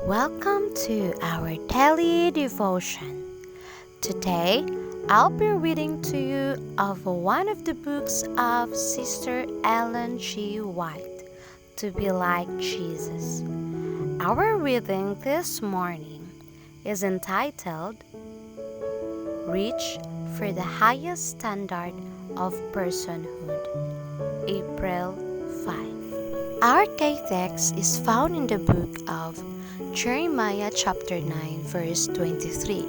Welcome to our daily devotion. Today, I'll be reading to you of one of the books of Sister Ellen G. White, To Be Like Jesus. Our reading this morning is entitled Reach for the Highest Standard of Personhood, April 5. Our key text is found in the book of Jeremiah chapter 9 verse 23.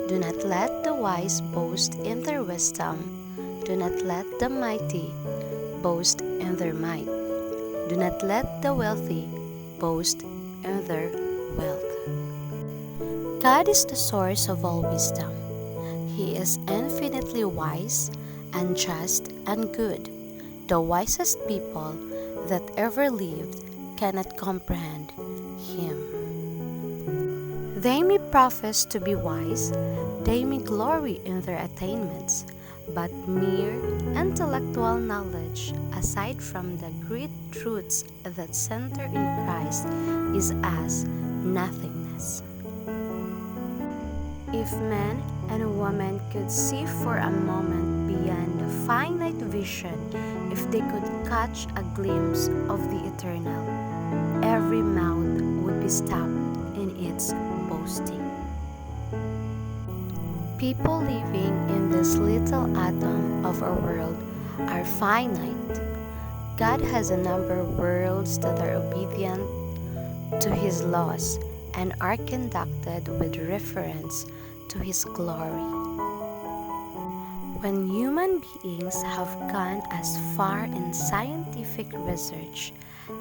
Do not let the wise boast in their wisdom. Do not let the mighty boast in their might. Do not let the wealthy boast in their wealth. God is the source of all wisdom. He is infinitely wise and just and good. The wisest people that ever lived cannot comprehend Him. They may profess to be wise, they may glory in their attainments, but mere intellectual knowledge, aside from the great truths that center in Christ, is as nothingness. If man and woman could see for a moment beyond the finite vision, if they could catch a glimpse of the eternal, every mouth would be stopped in its boasting. People living in this little atom of our world are finite. God has a number of worlds that are obedient to His laws and are conducted with reference to His glory. When human beings have gone as far in scientific research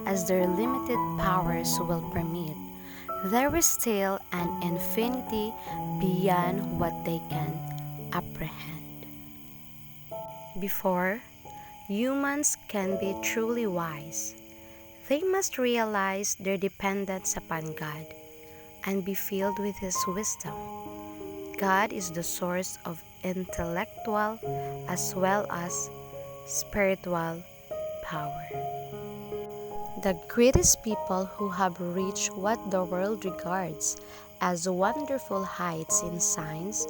as their limited powers will permit, there is still an infinity beyond what they can apprehend. Before humans can be truly wise, they must realize their dependence upon God and be filled with His wisdom. God is the source of intellectual as well as spiritual power. The greatest people who have reached what the world regards as wonderful heights in science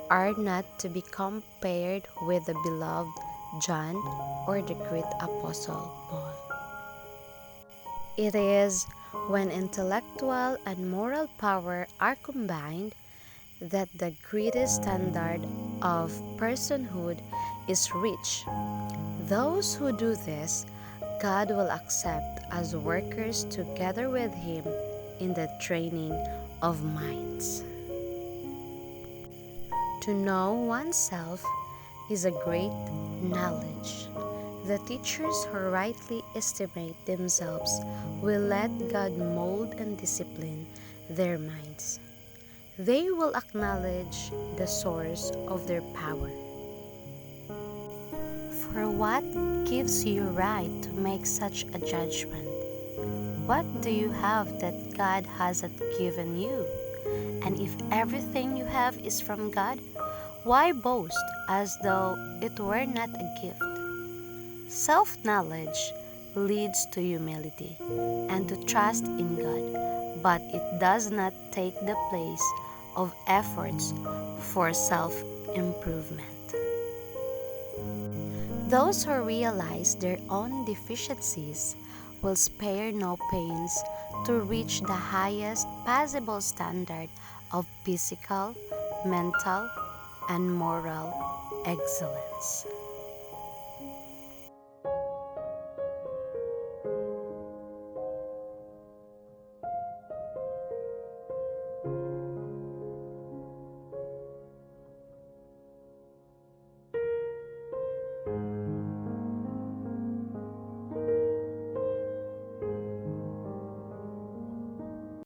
are not to be compared with the beloved John or the great Apostle Paul. It is when intellectual and moral power are combined that the greatest standard of personhood is reached. Those who do this, God will accept as workers together with Him in the training of minds. To know oneself is a great knowledge. The teachers who rightly estimate themselves will let God mold and discipline their minds. They will acknowledge the source of their power. For what gives you right to make such a judgment? What do you have that God hasn't given you? And if everything you have is from God, why boast as though it were not a gift? Self-knowledge leads to humility and to trust in God, but it does not take the place of efforts for self-improvement. Those who realize their own deficiencies will spare no pains to reach the highest possible standard of physical, mental, and moral excellence.